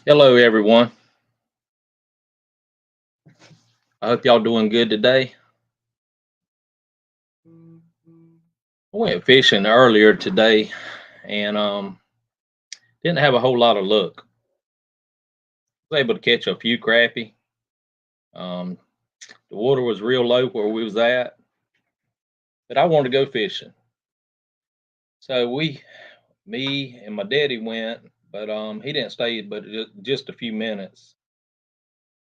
Hello, everyone. I hope y'all doing good today. I went fishing earlier today and didn't have a whole lot of luck. Was able to catch a few crappie. Um, the water was real low where we was at, but I wanted to go fishing. So me and my daddy went, but he didn't stay but just a few minutes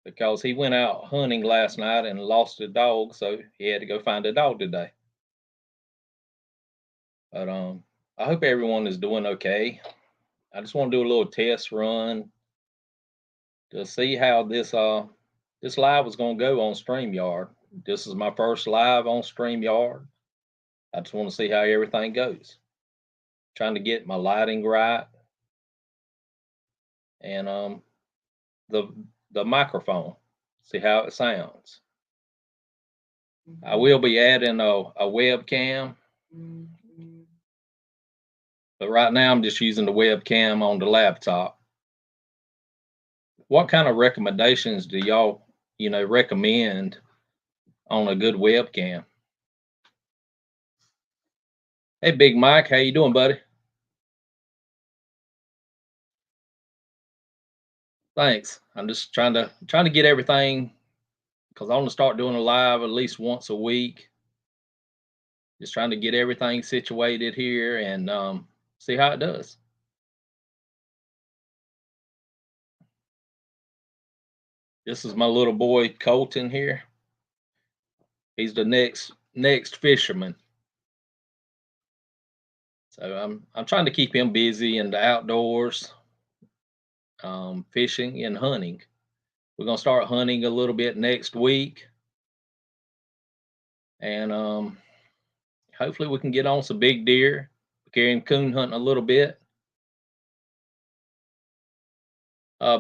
because he went out hunting last night and lost a dog, so he had to go find a dog today. But I hope everyone is doing okay. I just want to do a little test run to see how this live was gonna go on StreamYard. This is my first live on StreamYard. I just want to see how everything goes. Trying to get my lighting right and the the microphone. See how it sounds. I will be adding a webcam, but right now I'm just using the webcam on the laptop. What kind of recommendations do y'all, recommend on a good webcam? Hey, Big Mike, how you doing, buddy? Thanks. I'm just trying to get everything because I want to start doing a live at least once a week. Just trying to get everything situated here and see how it does. This is my little boy Colton here. He's the next fisherman. So I'm trying to keep him busy in the outdoors, fishing and hunting. We're gonna start hunting a little bit next week, and hopefully we can get on some big deer. Carry him coon hunting a little bit.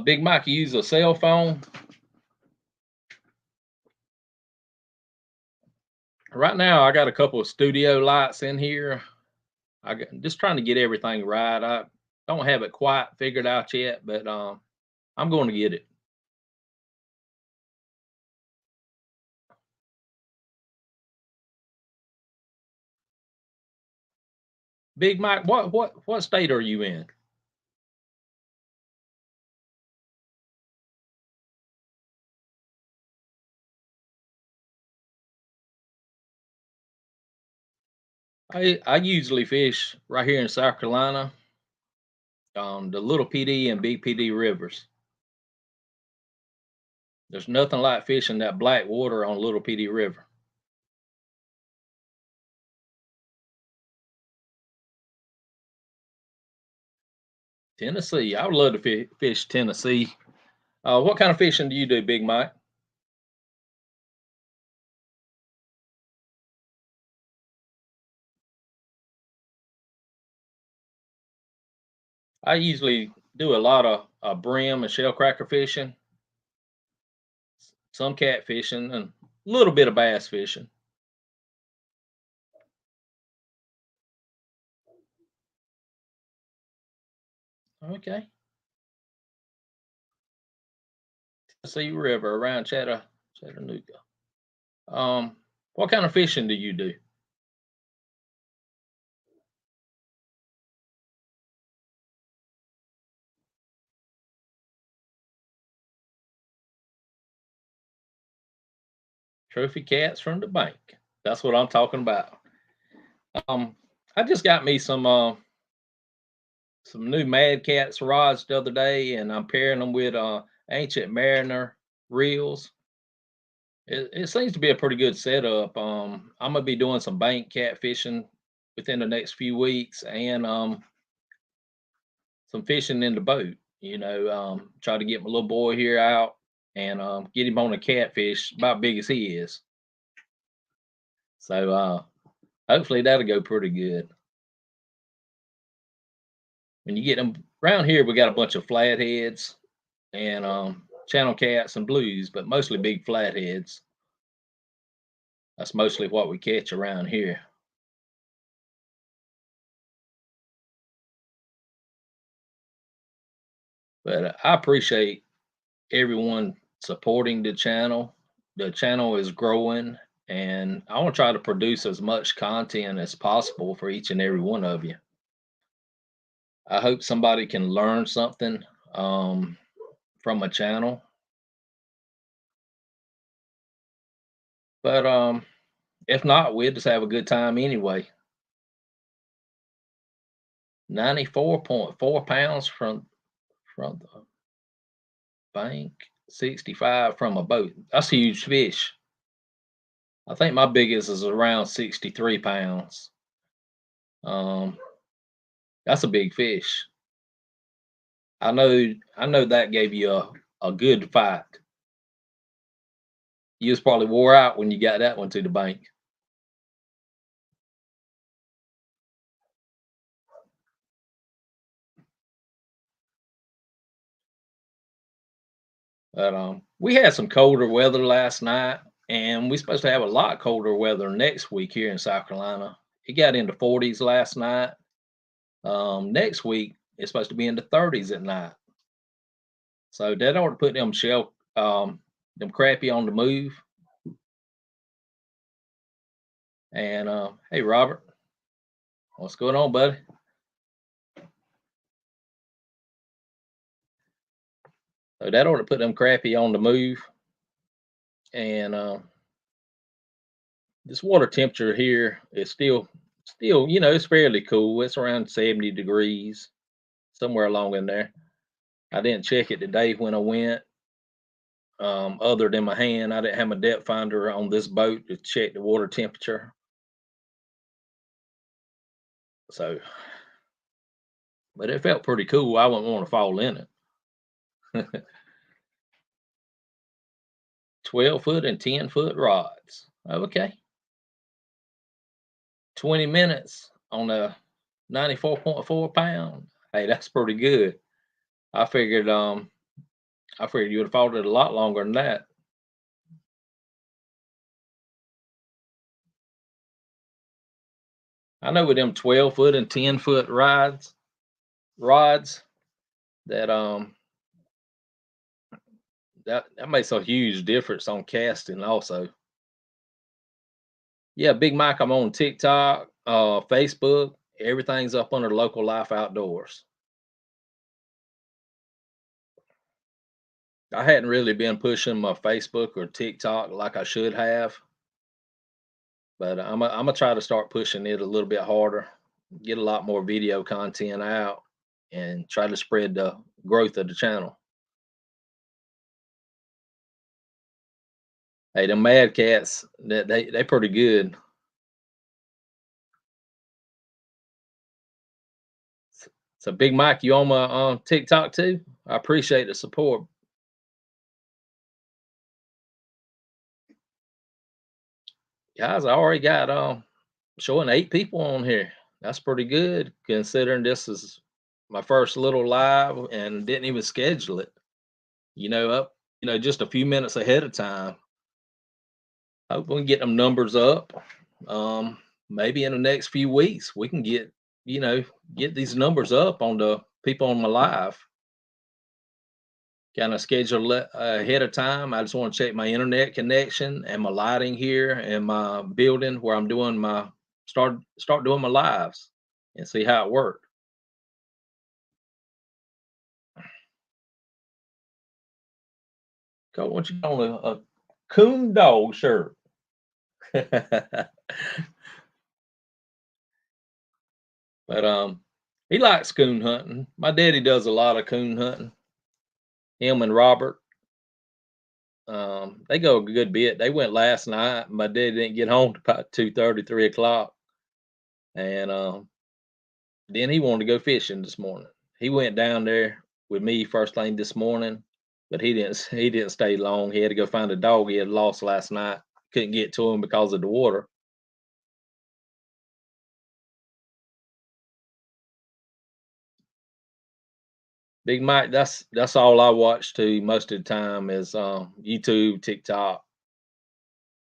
Big Mike, you use a cell phone? Right now, I got a couple of studio lights in here. Just trying to get everything right. I don't have it quite figured out yet, but I'm going to get it. Big Mike, what state are you in? I usually fish right here in South Carolina, the Little PD and Big PD rivers. There's nothing like fishing that black water on Little PD River. Tennessee, I would love to fish Tennessee. What kind of fishing do you do, Big Mike? I usually do a lot of brim and shell cracker fishing, some cat fishing, and a little bit of bass fishing. Okay. Tennessee River around Chattanooga. What kind of fishing do you do? Trophy cats from the bank. That's what I'm talking about. Um, I just got me some new Mad Cats rods the other day, and I'm pairing them with Ancient Mariner reels. It seems to be a pretty good setup. I'm gonna be doing some bank cat fishing within the next few weeks, and some fishing in the boat. Try to get my little boy here out and get him on a catfish about big as he is. So hopefully that'll go pretty good. When you get them around here, we got a bunch of flatheads and channel cats and blues, but mostly big flatheads. That's mostly what we catch around here. But I appreciate everyone supporting the channel. The channel is growing, and I want to try to produce as much content as possible for each and every one of you. I hope somebody can learn something um, from a channel. But if not, we'll just have a good time anyway. 94.4 pounds from the bank, 65 from a boat. That's a huge fish. I think my biggest is around 63 pounds. Um, that's a big fish. I know that gave you a good fight. You was probably wore out when you got that one to the bank. But we had some colder weather last night, and we're supposed to have a lot colder weather next week here in South Carolina. It got into 40s last night. Next week it's supposed to be in the 30s at night. So that ought to put them crappy on the move. And hey, Robert, what's going on, buddy? So that ought to put them crappy on the move. And this water temperature here is still, it's fairly cool. It's around 70 degrees, somewhere along in there. I didn't check it today when I went. Other than my hand, I didn't have my depth finder on this boat to check the water temperature. So, but it felt pretty cool. I wouldn't want to fall in it. 12-foot and 10-foot rods. Okay. 20 minutes on a 94.4 pound. Hey, that's pretty good. I figured I figured you would have fought it a lot longer than that. I know with them 12-foot and 10-foot rods that that makes a huge difference on casting also. Yeah, Big Mike, I'm on TikTok, Facebook. Everything's up under Local Life Outdoors. I hadn't really been pushing my Facebook or TikTok like I should have, but I'm gonna try to start pushing it a little bit harder, get a lot more video content out, and try to spread the growth of the channel. Hey, the Mad Cats, they pretty good. So Big Mike, you on my TikTok too? I appreciate the support. Guys, I already got showing 8 people on here. That's pretty good considering this is my first little live and didn't even schedule it. Up, just a few minutes ahead of time. Hope we can get them numbers up. Maybe in the next few weeks we can you know, get these numbers up on the people on my live. Kind of schedule it ahead of time. I just want to check my internet connection and my lighting here and my building where I'm doing my start doing my lives and see how it worked. Go, what you on a coon dog shirt? But he likes coon hunting. My daddy does a lot of coon hunting. Him and Robert, they go a good bit. They went last night. My daddy didn't get home till about 2:30, 3 o'clock, and then he wanted to go fishing this morning. He went down there with me first thing this morning, but he didn't. He didn't stay long. He had to go find a dog he had lost last night. Couldn't get to him because of the water. Big Mike, that's all I watch too most of the time is YouTube, TikTok.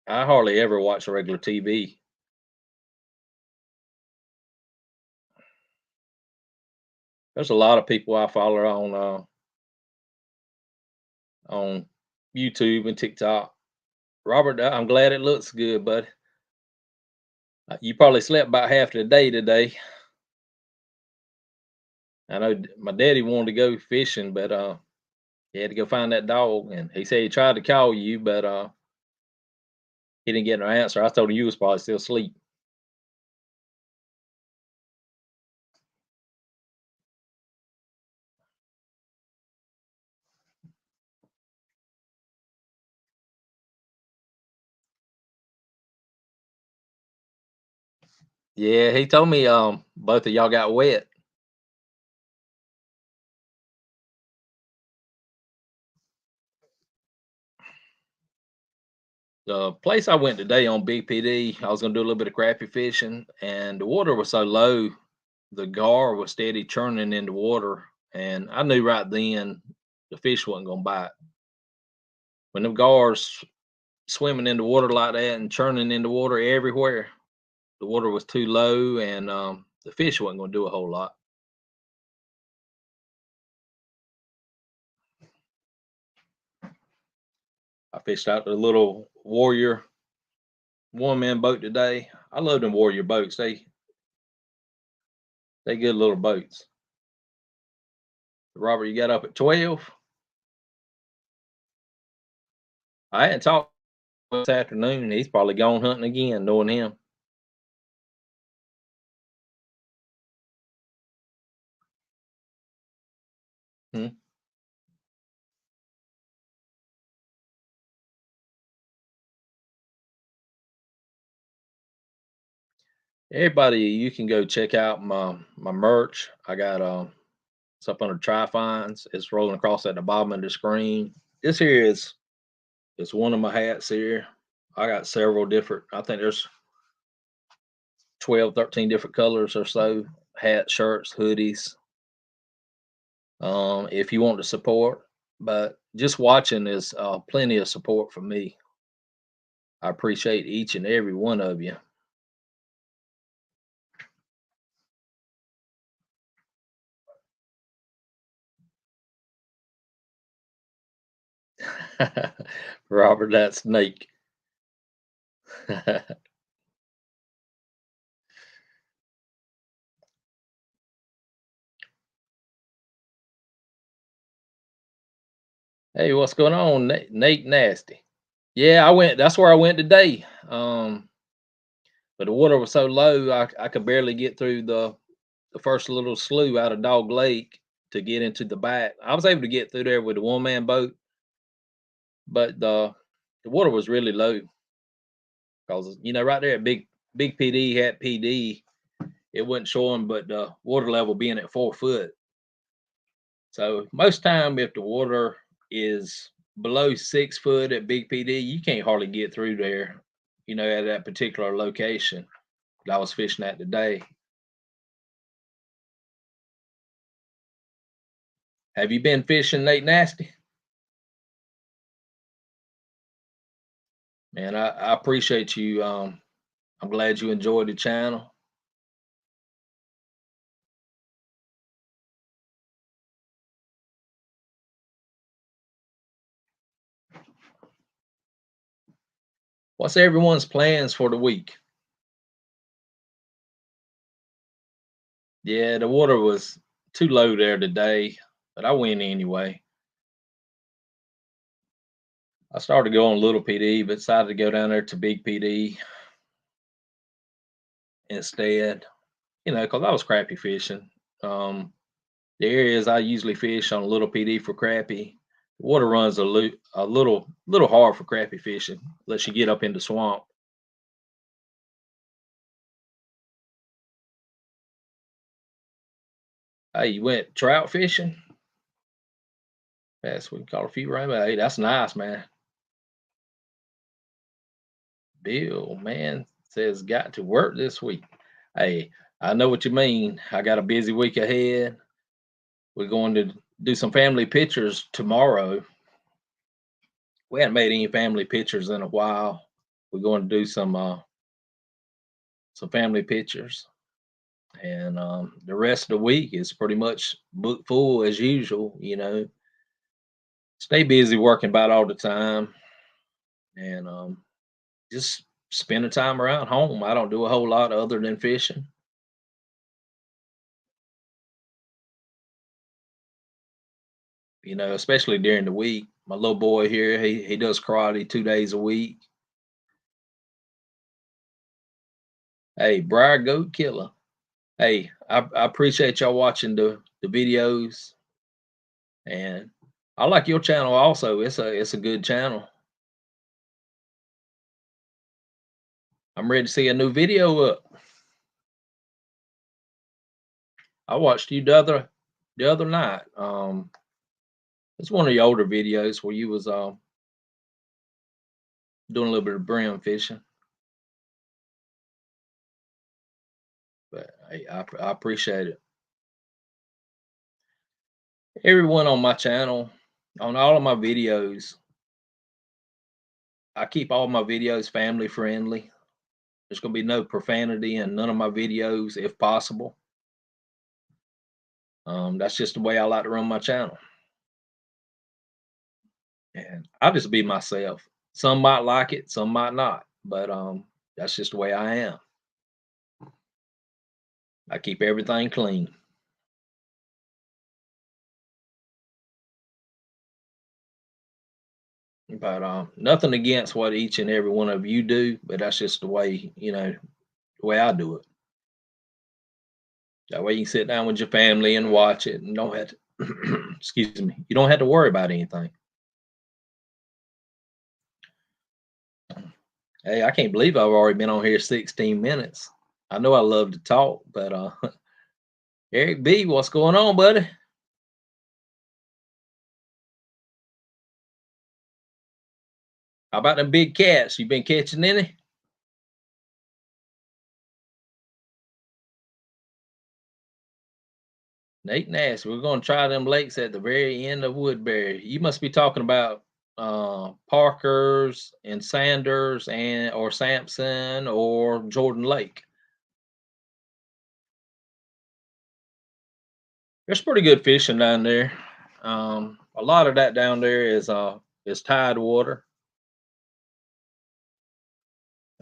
I hardly ever watch regular TV. There's a lot of people I follow on on YouTube and TikTok. Robert, I'm glad it looks good, bud. You probably slept about half the day today. I know my daddy wanted to go fishing, but he had to go find that dog, and he said he tried to call you, but he didn't get no answer. I told him you was probably still asleep. Yeah, he told me both of y'all got wet. The place I went today on Big PD, I was gonna do a little bit of crappie fishing, and the water was so low, the gar was steady churning in the water, and I knew right then the fish wasn't gonna bite. When them gars swimming in the water like that and churning in the water everywhere, the water was too low, and the fish wasn't gonna do a whole lot. I fished out the little Warrior one man boat today. I love them Warrior boats. They good little boats. Robert, you got up at 12. I hadn't talked this afternoon. He's probably gone hunting again, knowing him. Hmm. Everybody, you can go check out my merch. I got it's up under Try Finds. It's rolling across at the bottom of the screen. This here is it's one of my hats here. I got several different. I think there's 12, 13 different colors or so. Hats, shirts, hoodies. If you want to support, but just watching is plenty of support for me. I appreciate each and every one of you. Robert, that snake. Hey, what's going on, Nate Nasty? Yeah, I went. That's where I went today. But the water was so low, I could barely get through the first little slough out of Dog Lake to get into the back. I was able to get through there with a one man boat, but the water was really low because right there at Big PD had PD, it wasn't showing, but the water level being at 4 foot. So most time, if the water is below 6 foot at Big PD, you can't hardly get through there. At that particular location that I was fishing at today. Have you been fishing, Nate Nasty? Man, I appreciate you. I'm glad you enjoyed the channel. What's everyone's plans for the week? Yeah, the water was too low there today, but I went anyway. I started going a little PD, but decided to go down there to Big PD instead. Because I was crappie fishing. Um, the areas I usually fish on a little PD for crappie, the water runs a little hard for crappie fishing unless you get up in the swamp. Hey, you went trout fishing? That's we caught a few rainbow. Hey, that's nice, man. Bill, man, says got to work this week. Hey, I know what you mean. I got a busy week ahead. We're going to do some family pictures tomorrow. We hadn't made any family pictures in a while. We're going to do some family pictures, and the rest of the week is pretty much booked full as usual. stay busy working about all the time, and just spend the time around home. I don't do a whole lot other than fishing. Especially during the week. My little boy here, he does karate 2 days a week. Hey, Briar Goat Killer. Hey, I appreciate y'all watching the videos, and I like your channel also. It's a good channel. I'm ready to see a new video up. I watched you the other night. It's one of the older videos where you was doing a little bit of brim fishing. But hey, I appreciate it. Everyone on my channel, on all of my videos, I keep all my videos family friendly. There's going to be no profanity in none of my videos if possible. That's just the way I like to run my channel. And I'll just be myself. Some might like it, some might not, but that's just the way I am. I keep everything clean. But nothing against what each and every one of you do, but that's just the way, the way I do it. That way you can sit down with your family and watch it and don't have to, excuse me, you don't have to worry about anything. Hey, I can't believe I've already been on here 16 minutes. I know I love to talk, but Eric B, what's going on, buddy? How about them big cats? You been catching any? Nate Nash, we're gonna try them lakes at the very end of Woodbury. You must be talking about Parker's and Sanders and or Sampson or Jordan Lake. There's pretty good fishing down there. A lot of that down there is tide water.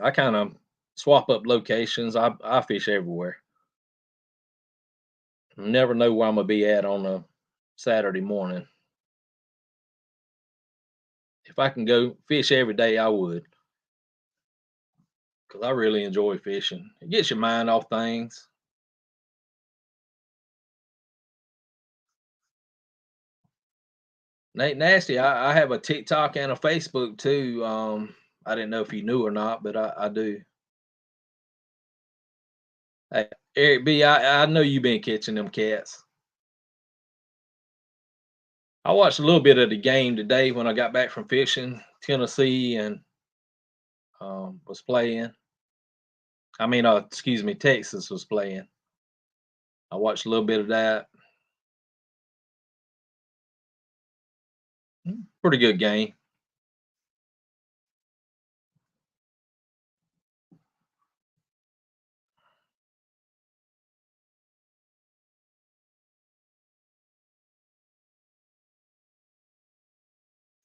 I kind of swap up locations. I fish everywhere. Never know where I'm gonna be at on a Saturday morning. If I can go fish every day, I would, because I really enjoy fishing. It gets your mind off things. Nate Nasty, I have a TikTok and a Facebook too. I didn't know if you knew or not, but I do. Hey, Eric B, I know you've been catching them cats. I watched a little bit of the game today when I got back from fishing. Tennessee and was playing. I mean, excuse me, Texas was playing. I watched a little bit of that. Pretty good game.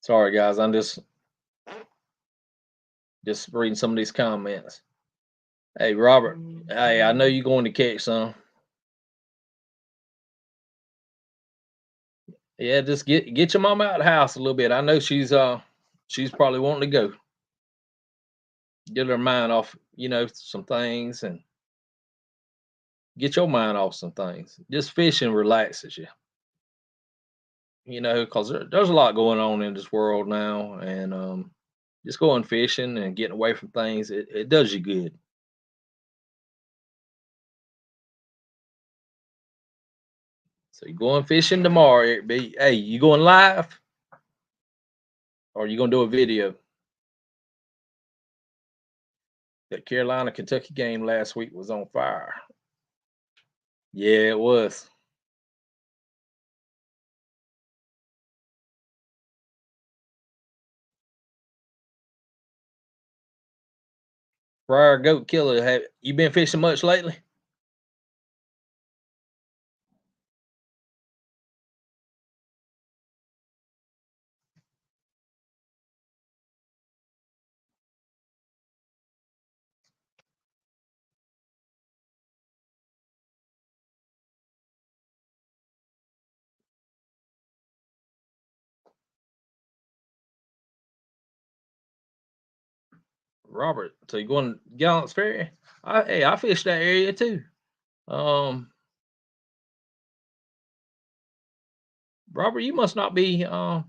Sorry, guys. I'm just reading some of these comments. Hey, Robert. Hey, I know you're going to catch some. Yeah, just get your mom out of the house a little bit. I know she's probably wanting to go. Get her mind off, some things and get your mind off some things. Just fishing relaxes you. Because there's a lot going on in this world now, and just going fishing and getting away from things, it does you good. So you're going fishing tomorrow, Eric B. Hey, you going live? Or you gonna do a video? That Carolina Kentucky game last week was on fire. Yeah, it was. Briar Goat Killer, have you been fishing much lately? Robert, so you going to Gallant's Ferry? Hey, I fished that area too. Um, Robert, you must not be from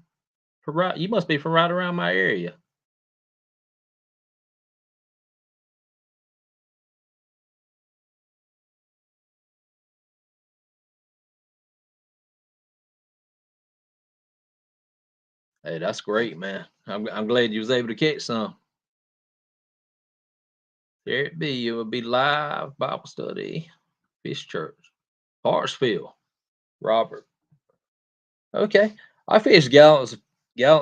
right. You must be from right around my area. Hey, that's great, man. I'm glad you was able to catch some. There it be. It will be live Bible study, Fish Church, Hartsville. Robert. Okay, I fished Gallant's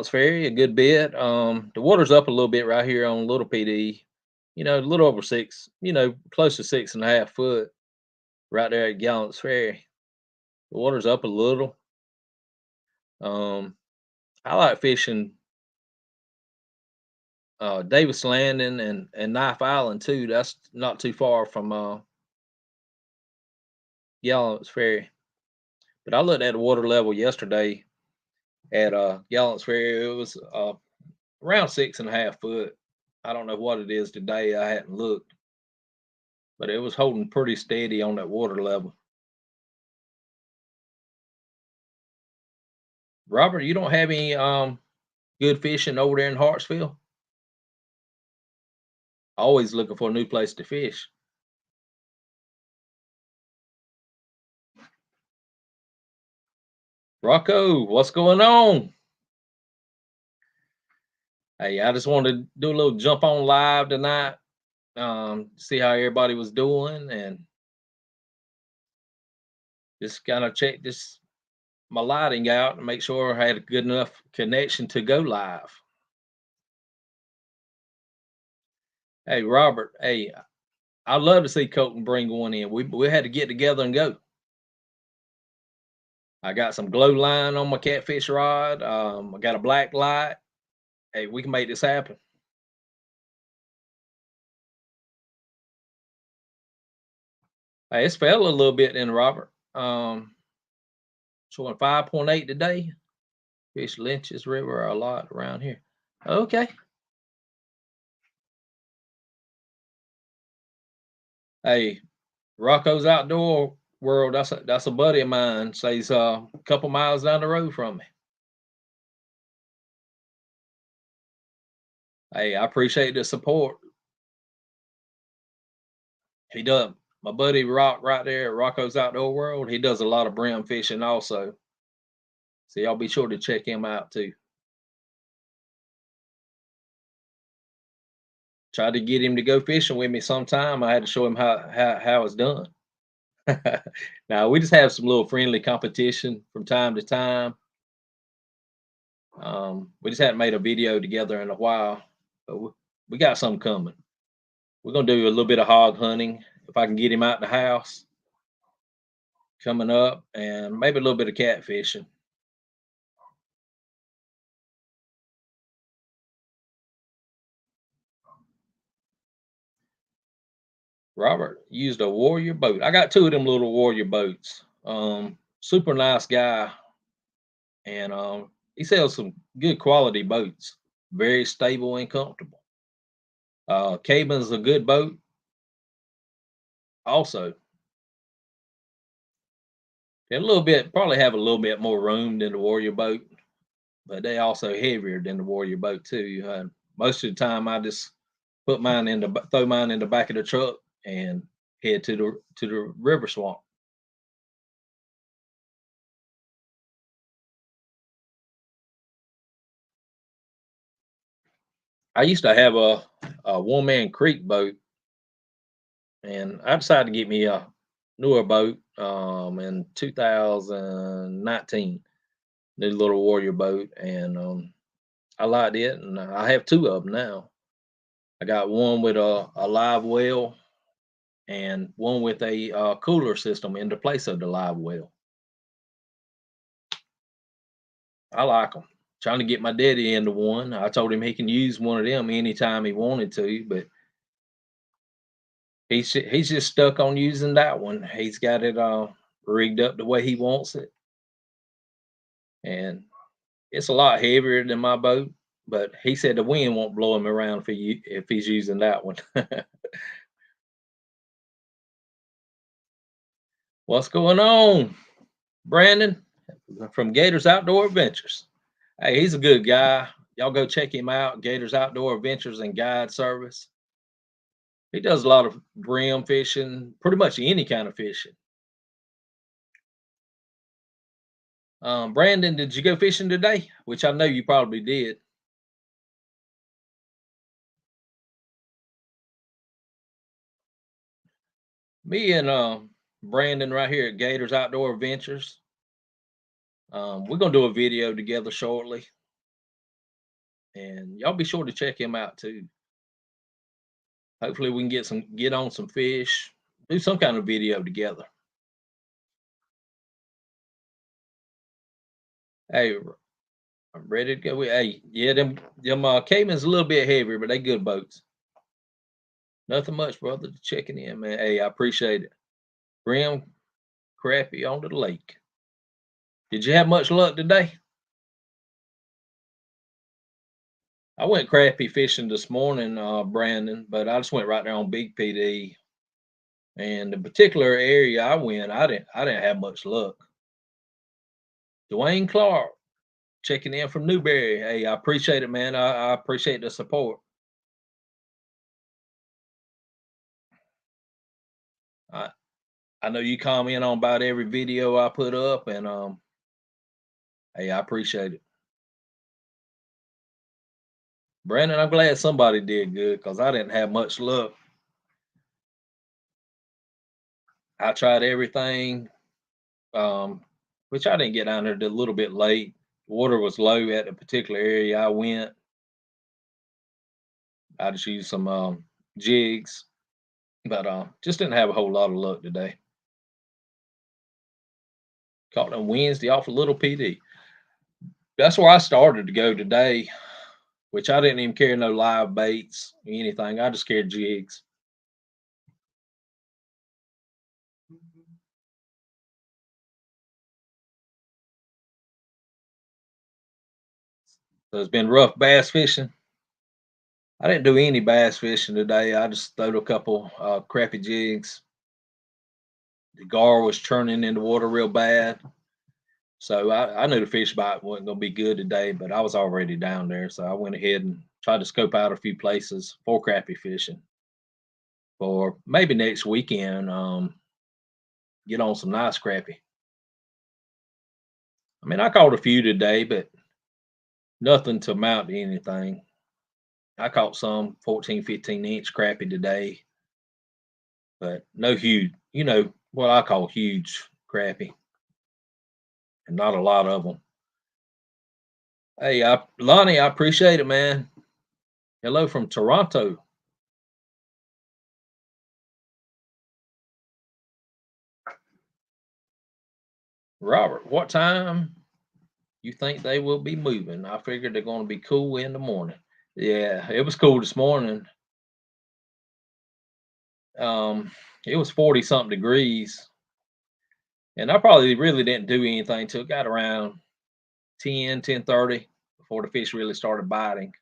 Ferry a good bit. The water's up a little bit right here on Little PD. You know, a little over six. You know, close to 6.5 foot right there at Gallant's Ferry. The water's up a little. Um, I like fishing Davis Landing and Knife Island too. That's not too far from Gallant's Ferry. But I looked at the water level yesterday at Gallant's Ferry. It was around 6.5 foot. I don't know what it is today. I hadn't looked, but it was holding pretty steady on that water level. Robert, you don't have any good fishing over there in Hartsville? Always looking for a new place to fish. Rocco, what's going on? Hey, I just wanted to do a little jump on live tonight, see how everybody was doing, and just kind of check this my lighting out and make sure I had a good enough connection to go live. Hey, Robert. Hey, I'd love to see Colton bring one in. We had to get together and go. I got some glow line on my catfish rod. I got a black light. Hey, we can make this happen. Hey, it's fell a little bit in Robert. Showing 5.8 today. Fish Lynch's River a lot around here. Okay. Hey, Rocco's Outdoor World. That's a buddy of mine. Stays a couple miles down the road from me. Hey, I appreciate the support. He does. My buddy Rock right there at Rocco's Outdoor World. He does a lot of brim fishing also. So y'all be sure to check him out too. Tried to get him to go fishing with me sometime. I had to show him how it's done. Now we just have some little friendly competition from time to time. We just hadn't made a video together in a while, but we got something coming. We're gonna do a little bit of hog hunting if I can get him out the house coming up, and maybe a little bit of catfishing. Robert used a Warrior boat. I got two of them little Warrior boats. Super nice guy, and he sells some good quality boats. Very stable and comfortable. Cabin's a good boat. Also, they a little bit probably have a little bit more room than the Warrior boat, but they also heavier than the Warrior boat too. Most of the time, I just throw mine in the back of the truck and head to the river swamp. I used to have a one man creek boat, and I decided to get me a newer boat in 2019, new little Warrior boat, and I liked it, and I have two of them now. I got one with a live well and one with a cooler system in the place of the live well. I like them. Trying to get my daddy into one. I told him he can use one of them anytime he wanted to, but he's just stuck on using that one. He's got it rigged up the way he wants it, and it's a lot heavier than my boat. but he said the wind won't blow him around if he's using that one. What's going on, Brandon from Gators Outdoor Adventures? Hey, he's a good guy. Y'all go check him out. Gators Outdoor Adventures and Guide Service. He does a lot of brim fishing, pretty much any kind of fishing. Brandon, did you go fishing today? Which I know you probably did. Me and Brandon right here at Gators Outdoor Adventures. We're gonna do a video together shortly, and y'all be sure to check him out too. Hopefully, we can get on some fish, do some kind of video together. Hey, I'm ready to go. Hey, yeah, them Caymans a little bit heavier, but they good boats. Nothing much, brother. Just checking in, man. Hey, I appreciate it. Brim crappie onto the lake. Did you have much luck today? I went crappie fishing this morning, Brandon, but I just went right there on Big PD. And the particular area I went, I didn't have much luck. Dwayne Clark checking in from Newberry. Hey, I appreciate it, man. I appreciate the support. I I know you comment on about every video I put up, and hey, I appreciate it. Brandon, I'm glad somebody did good because I didn't have much luck. I tried everything, um, which I didn't get down there till a little bit late. Water was low at the particular area I went. I just used some jigs, but just didn't have a whole lot of luck today. Caught on Wednesday off a little PD. That's where I started to go today, which I didn't even carry no live baits or anything. I just carried jigs. So it's been rough bass fishing. I didn't do any bass fishing today. I just throwed a couple crappy jigs. The gar was churning in the water real bad. So I knew the fish bite wasn't going to be good today, but I was already down there. So I went ahead and tried to scope out a few places for crappie fishing for maybe next weekend. Get on some nice crappie. I mean, I caught a few today, but nothing to amount to anything. I caught some 14, 15-inch crappie today, but no huge, what I call huge crappie, and not a lot of them. Hey, Lonnie, I appreciate it, man. Hello from Toronto. Robert, what time you think they will be moving? I figured they're going to be cool in the morning. Yeah, it was cool this morning. Um, it was 40 something degrees, and I probably really didn't do anything till it got around 10:30 before the fish really started biting.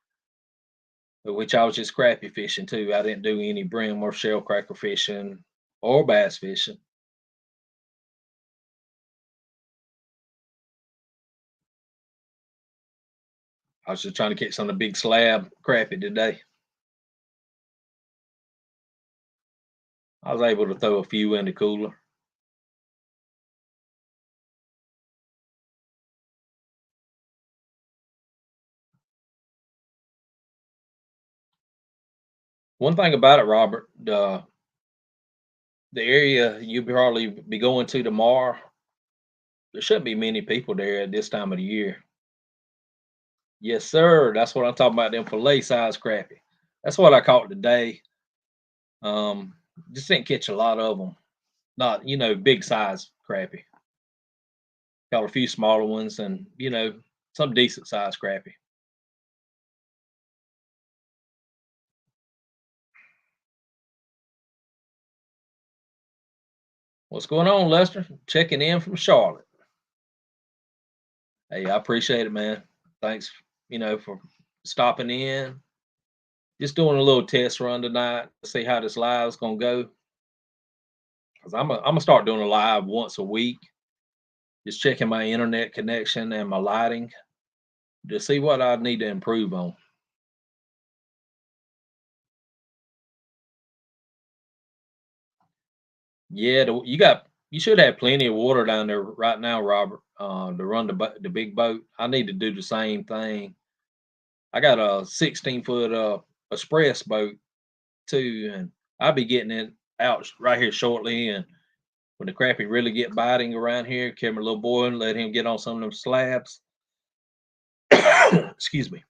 Which I was just crappie fishing too. I didn't do any brim or shell cracker fishing or bass fishing. I was just trying to catch on the big slab crappie today. I was able to throw a few in the cooler. One thing about it, Robert, the area you'll probably be going to tomorrow, there shouldn't be many people there at this time of the year. Yes, sir. That's what I'm talking about. Them fillet size crappie. That's what I caught today. Um, just didn't catch a lot of them. Not big size crappie. Caught a few smaller ones, and some decent size crappie. What's going on, Lester? Checking in from Charlotte. Hey, I appreciate it, man. Thanks, for stopping in, just doing a little test run tonight to see how this live's gonna go. Cause I'm gonna start doing a live once a week, just checking my internet connection and my lighting to see what I need to improve on. Yeah, you should have plenty of water down there right now, Robert, to run the big boat. I need to do the same thing. I got a 16-foot express boat too, and I'll be getting it out right here shortly. And when the crappie really get biting around here, carry my little boy and let him get on some of them slabs. Excuse me.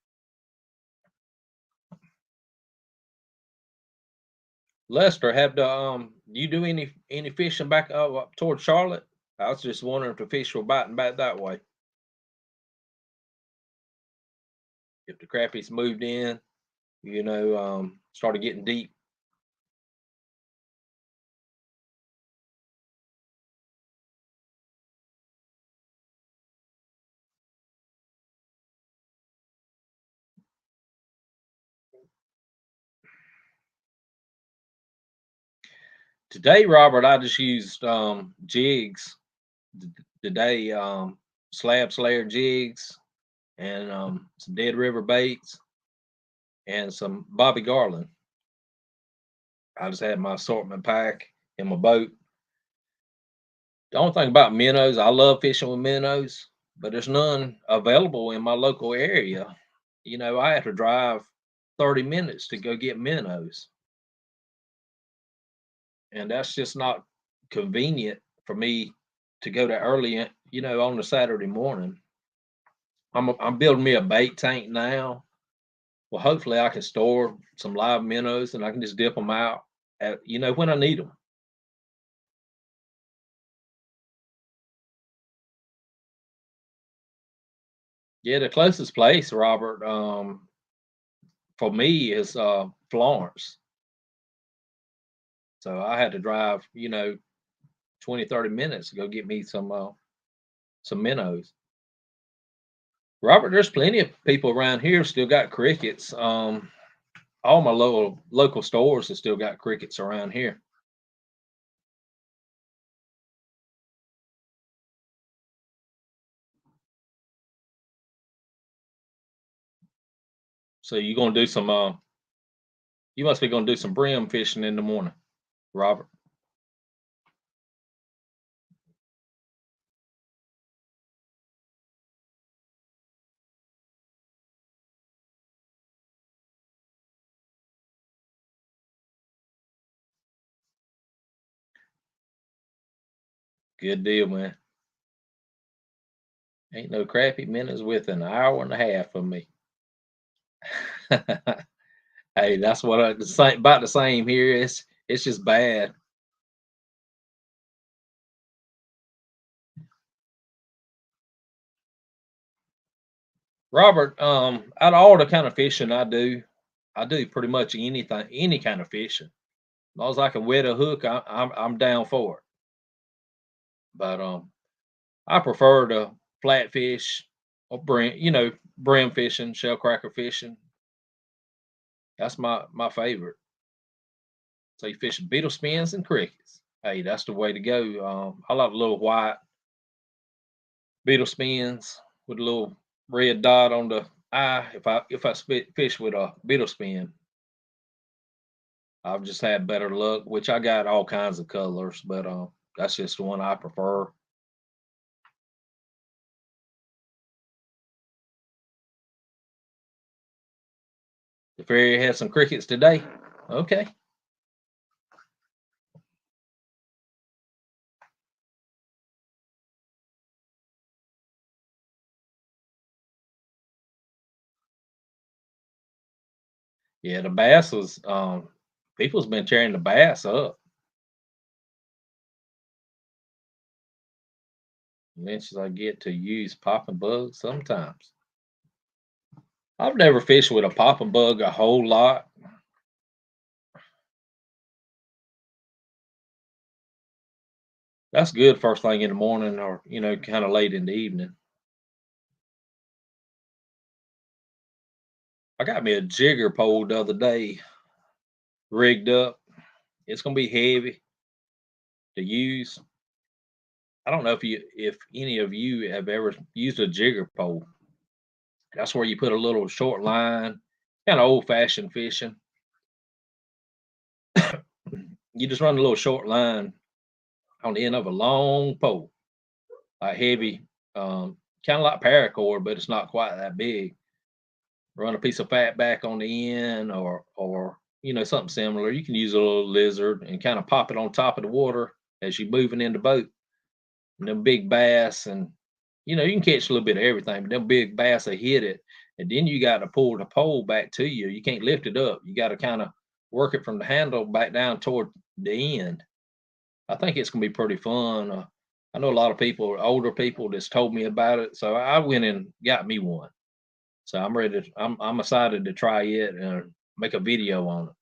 Lester, have the you do any fishing back up towards Charlotte? I was just wondering if the fish were biting back that way. If the crappies moved in, started getting deep. Today, Robert, I just used jigs today, slab slayer jigs and some Dead River baits and some Bobby Garland. I just had my assortment pack in my boat. The only thing about minnows, I love fishing with minnows, but there's none available in my local area. I have to drive 30 minutes to go get minnows, and that's just not convenient for me to go that early, on a Saturday morning. I'm building me a bait tank now. Well, hopefully I can store some live minnows and I can just dip them out when I need them. Yeah, the closest place, Robert, for me is Florence. So I had to drive, 20, 30 minutes to go get me some minnows. Robert, there's plenty of people around here still got crickets. All my local stores have still got crickets around here. So you must be gonna do some brim fishing in the morning, Robert. Good deal, man. Ain't no crappy minutes within an hour and a half of me. Hey, that's what I the same about the same here. It's just bad. Robert, out of all the kind of fishing I do pretty much anything, any kind of fishing. As long as I can wet a hook, I'm down for it. But I prefer the flatfish or brim fishing, shell cracker fishing. That's my favorite. So you fish beetle spins and crickets. Hey, that's the way to go. I like the little white beetle spins with a little red dot on the eye. If I fish with a beetle spin, I've just had better luck. Which I got all kinds of colors, but that's just the one I prefer. The ferry had some crickets today. Okay. Yeah, the bass was people's been tearing the bass up. Eventually I get to use popping bugs sometimes. I've never fished with a popping bug a whole lot. That's good first thing in the morning or, kind of late in the evening. I got me a jigger pole the other day, rigged up. It's gonna be heavy to use. I don't know if any of you have ever used a jigger pole. That's where you put a little short line, kind of old fashioned fishing. You just run a little short line on the end of a long pole, like heavy, kind of like paracord, but it's not quite that big. Run a piece of fat back on the end, or something similar. You can use a little lizard and kind of pop it on top of the water as you're moving in the boat. And them big bass, and you can catch a little bit of everything, but them big bass will hit it, and then you got to pull the pole back to you. You can't lift it up. You got to kind of work it from the handle back down toward the end. I think it's gonna be pretty fun. I know a lot of people, older people, that's told me about it, so I went and got me one. So I'm ready. I'm excited to try it and make a video on it.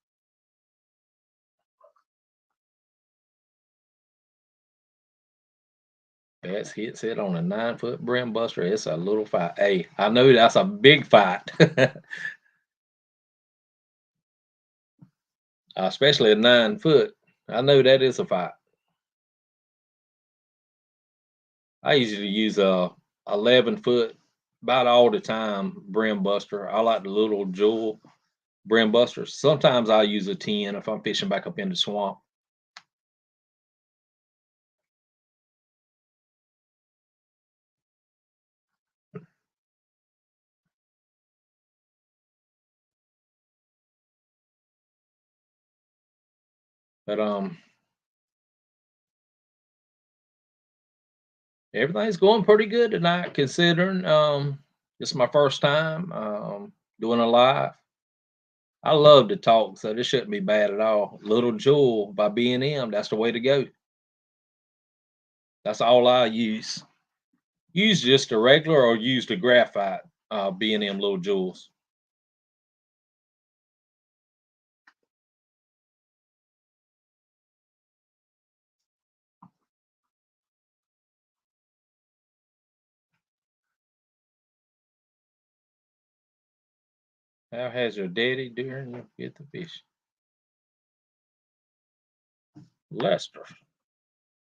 Bass hits it on a 9 foot brim buster. It's a little fight. Hey, I know that's a big fight, especially a 9 foot. I know that is a fight. I usually use a 11 foot about all the time brim buster. I like the little jewel brim busters. Sometimes I'll use a 10 if I'm fishing back up in the swamp. But everything's going pretty good tonight, considering this is my first time doing a live. I love to talk, so this shouldn't be bad at all. Little Jewel by B&M, that's the way to go. That's all I use. Use just a regular or use the graphite B&M Little Jewels. How has your daddy during you get the fish? Lester,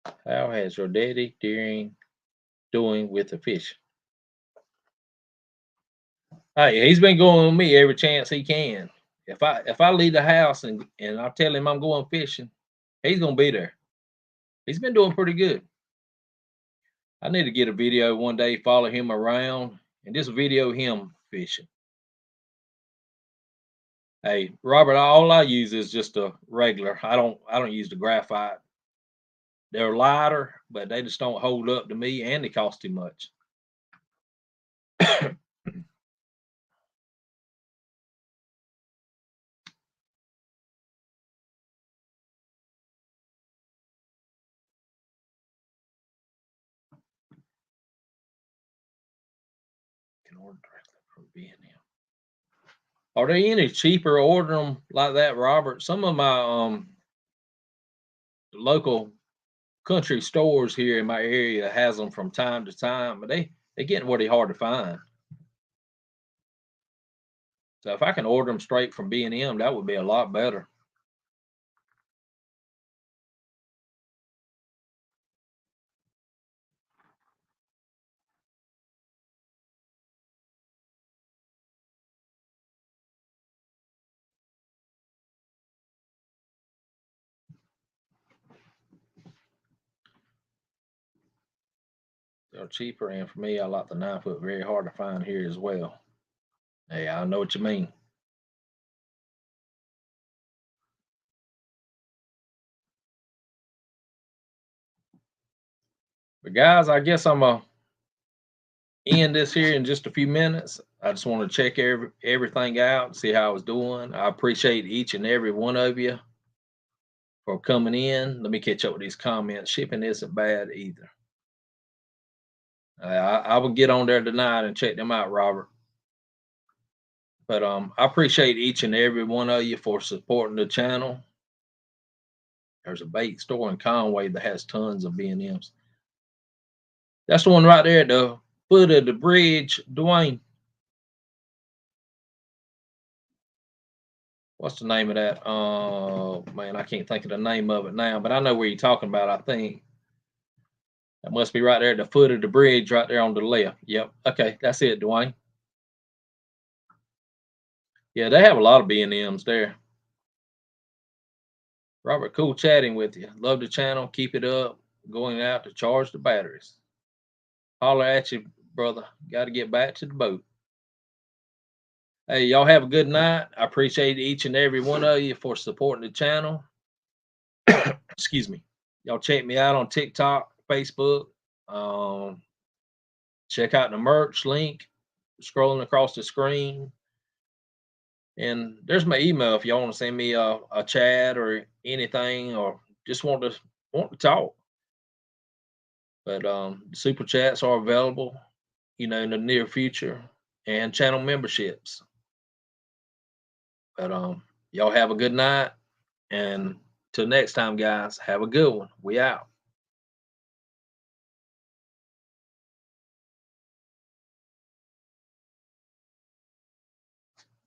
how has your daddy during doing with the fish? Hey, he's been going with me every chance he can. If I leave the house and I tell him I'm going fishing, he's gonna be there. He's been doing pretty good. I need to get a video one day, follow him around, and just video him fishing. Hey, Robert, all I use is just a regular. I don't use the graphite. They're lighter, but they just don't hold up to me, and they cost too much. Can order directly from B&M. Are they any cheaper ordering them like that, Robert? Some of my local country stores here in my area has them from time to time, but they getting pretty hard to find. So if I can order them straight from B&M, that would be a lot better. They're cheaper, and for me, I like the 9 foot. Very hard to find here as well. Hey, I know what you mean. But guys, I guess I'm gonna end this here in just a few minutes. I just want to check everything out, see how I was doing. I appreciate each and every one of you for coming in. Let me catch up with these comments. Shipping isn't bad either. I will get on there tonight and check them out, Robert. But I appreciate each and every one of you for supporting the channel. There's a bait store in Conway that has tons of B&Ms. That's the one right there at the foot of the bridge, Dwayne. what's the name of that? Man, I can't think of the name of it now, but I know where you're talking about. I think that must be right there at the foot of the bridge, right there on the left. Yep. Okay, that's it, Dwayne. Yeah, they have a lot of B&Ms there. Robert, cool chatting with you. Love the channel. Keep it up. Going out to charge the batteries. Holler at you, brother. Got to get back to the boat. Hey, y'all have a good night. I appreciate each and every one of you for supporting the channel. Excuse me. Y'all check me out on TikTok, Facebook. Check out the merch link scrolling across the screen. And there's my email if y'all want to send me a chat or anything, or just want to talk. But super chats are available, in the near future, and channel memberships. But y'all have a good night, and till next time, guys, have a good one. We out.